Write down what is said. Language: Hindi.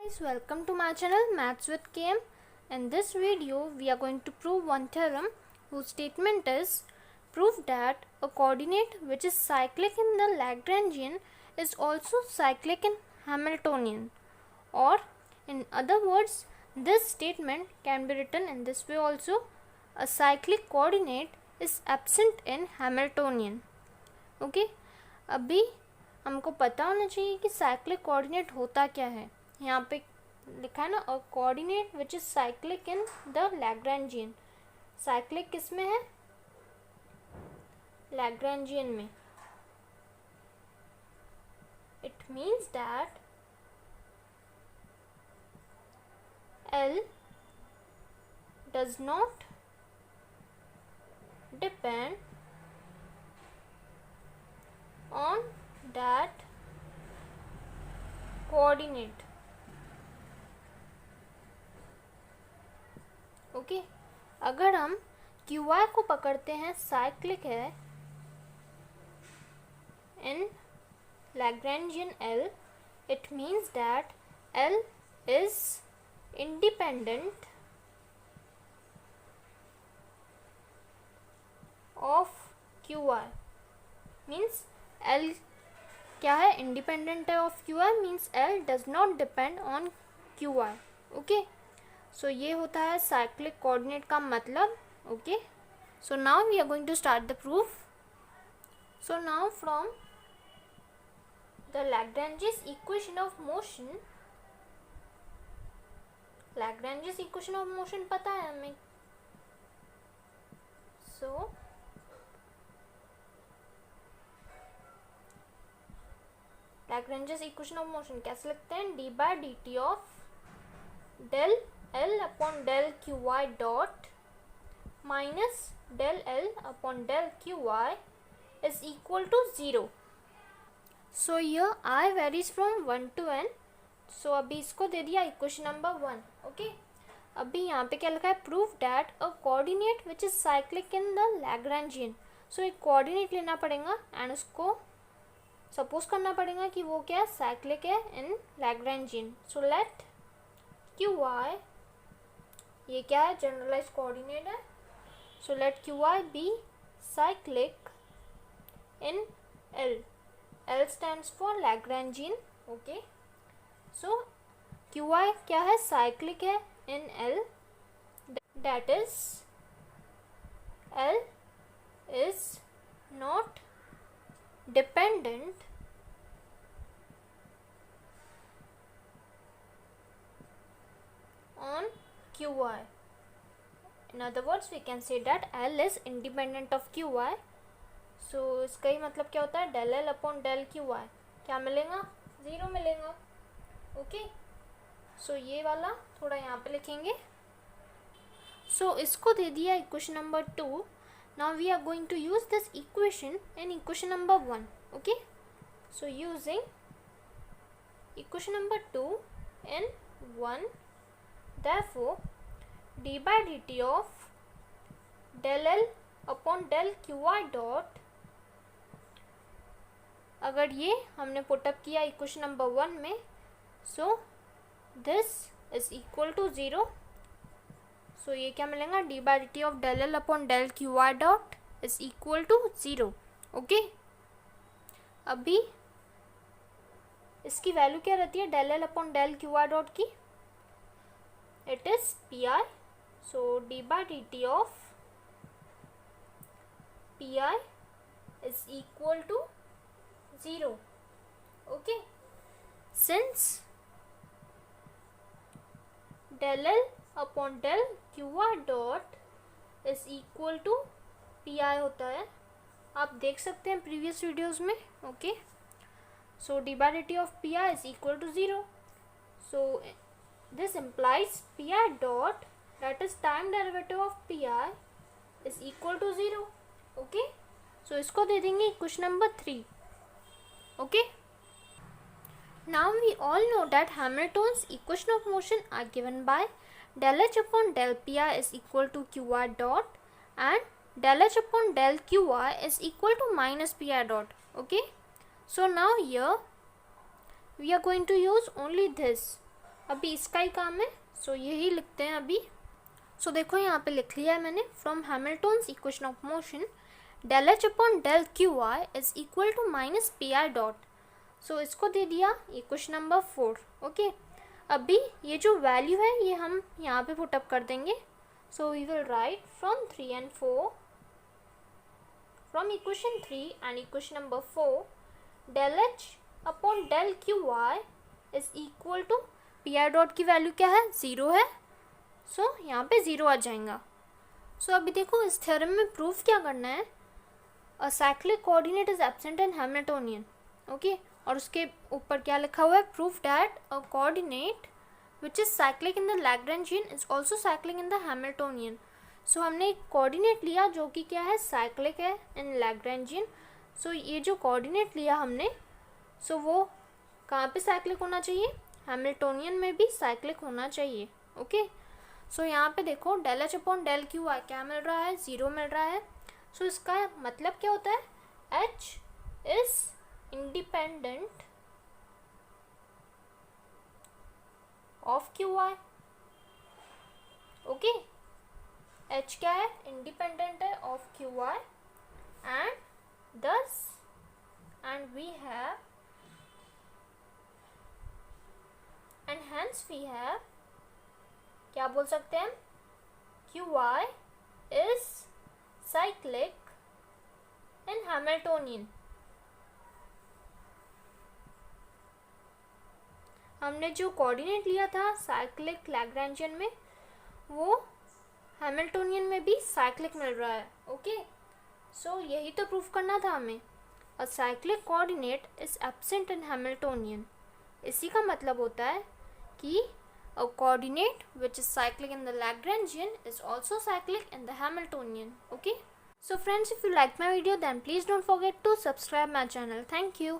Guys, welcome to my channel Maths with KM. In this video we are going to prove one theorem whose statement is prove that a coordinate which is cyclic in the Lagrangian is also cyclic in Hamiltonian, or in other words this statement can be written in this way also: a cyclic coordinate is absent in Hamiltonian. Okay अभी हमको पता होना चाहिए कि साइक्लिक कोऑर्डिनेट होता क्या है. यहाँ पे लिखा है ना, a coordinate which is cyclic in the Lagrangian. Cyclic किस में है? लैग्रैंजियन में. It means that L does not depend on that coordinate. Okay अगर हम QI को पकड़ते हैं साइक्लिक है in Lagrangian L, it means that L is independent of QI. Means L क्या है? इंडिपेंडेंट है of QI. Means L does not depend on QI. Okay so ये होता है साइक्लिक कोऑर्डिनेट का मतलब. Okay so now we are going to start the proof. So now from the Lagrange's equation of motion. Lagrange's equation of motion पता है हमें. सो Lagrange's इक्वेशन ऑफ मोशन कैसे लिखते हैं? D by d t of del L upon del q y dot minus del L upon del q y is equal to 0. So यह I varies from 1 to n. सो अभी इसको दे दिया इक्वेशन नंबर 1. ओके अभी यहाँ पे क्या लिखा है? Prove that a coordinate which is cyclic in the Lagrangian. So एक कोऑर्डिनेट लेना पड़ेगा एंड उसको सपोज करना पड़ेगा कि वो क्या साइक्लिक है in Lagrangian. So let q y, ये क्या है? जनरलाइज कोऑर्डिनेट है. So let q y be cyclic in L. L stands for Lagrangian. Okay so q y क्या है? साइक्लिक है in L. That is L is not dependent on QI. In other words, we can say that L is independent of QI. So इसका ही मतलब क्या होता है? del L upon del QI क्या मिलेगा? 0 मिलेगा. ओके सो ये वाला थोड़ा यहाँ पे लिखेंगे. सो इसको दे दिया equation number 2. Now we are going to use this equation in equation number 1. Okay, so using equation number 2 in 1, therefore d by dt of del L upon del QI dot, अगर ये हमने पुटअप किया इक्वेशन नंबर 1 में, so this is equal to 0. सो ये क्या मिलेगा? D by d t of del L upon del q r dot is equal to 0. Okay अभी इसकी वैल्यू क्या रहती है del L upon del q r dot की? It is p i. So d by d t of p i is equal to 0. Okay since del L upon del q r dot is equal to p i होता है. आप देख सकते हैं प्रीवियस वीडियोस में. Okay so d by d t of p i is equal to 0. So this implies p i dot that is time derivative of p i is equal to 0. Okay so इसको दे देंगे equation number 3. Okay now we all know that Hamilton's equation of motion are given by del H upon del Pi is equal to Qi dot and del H upon del Qi is equal to minus Pi dot. Okay, so now here we are going to use only this. अभी इसका ही काम है, सो यही लिखते हैं अभी। सो देखो यहाँ पे लिख लिया है मैंने, from Hamilton's equation of motion del H upon del QY is equal to minus PI dot. So इसको दे दिया इक्वेशन नंबर 4। ओके, अभी ये जो वैल्यू है ये हम यहाँ पे पुट अप कर देंगे। So we will write from 3 and 4, from equation 3 and equation number 4 del H upon del QY is equal to PI dot की वैल्यू क्या है, 0 है। सो यहाँ पे 0 आ जाएगा। सो अभी देखो इस थ्योरम में प्रूफ क्या करना है, a cyclic coordinate is absent in Hamiltonian. Okay, और उसके ऊपर क्या लिखा हुआ है, proof that a coordinate which is cyclic in the Lagrangian is also cyclic in the Hamiltonian. So हमने एक कोऑर्डिनेट लिया जो कि क्या है, साइक्लिक है इन लैग्रेंजियन। सो ये जो कोऑर्डिनेट लिया हमने, सो वो कहाँ पे साइक्लिक होना चाहिए, हैमिल्टोनियन में भी साइक्लिक होना चाहिए। ओके, सो यहाँ पे देखो del H upon del QY क्या मिल रहा है, 0 मिल रहा है। सो इसका मतलब क्या होता है, H is independent of QY। Okay, H क्या है, इंडिपेंडेंट है of QY and thus and we have and hence we have, क्या बोल सकते हैं, QY is cyclic in Hamiltonian। हमने जो कोऑर्डिनेट लिया था साइक्लिक लैग्रेंजियन में, वो हैमिल्टोनियन में भी साइक्लिक मिल रहा है। ओके, सो यही तो प्रूफ करना था हमें, अ cyclic coordinate is absent in Hamiltonian. इसी का मतलब होता है कि a coordinate which is cyclic in the Lagrangian is also cyclic in the Hamiltonian. Okay, so friends, if you like my video then please don't forget to subscribe my channel. Thank you.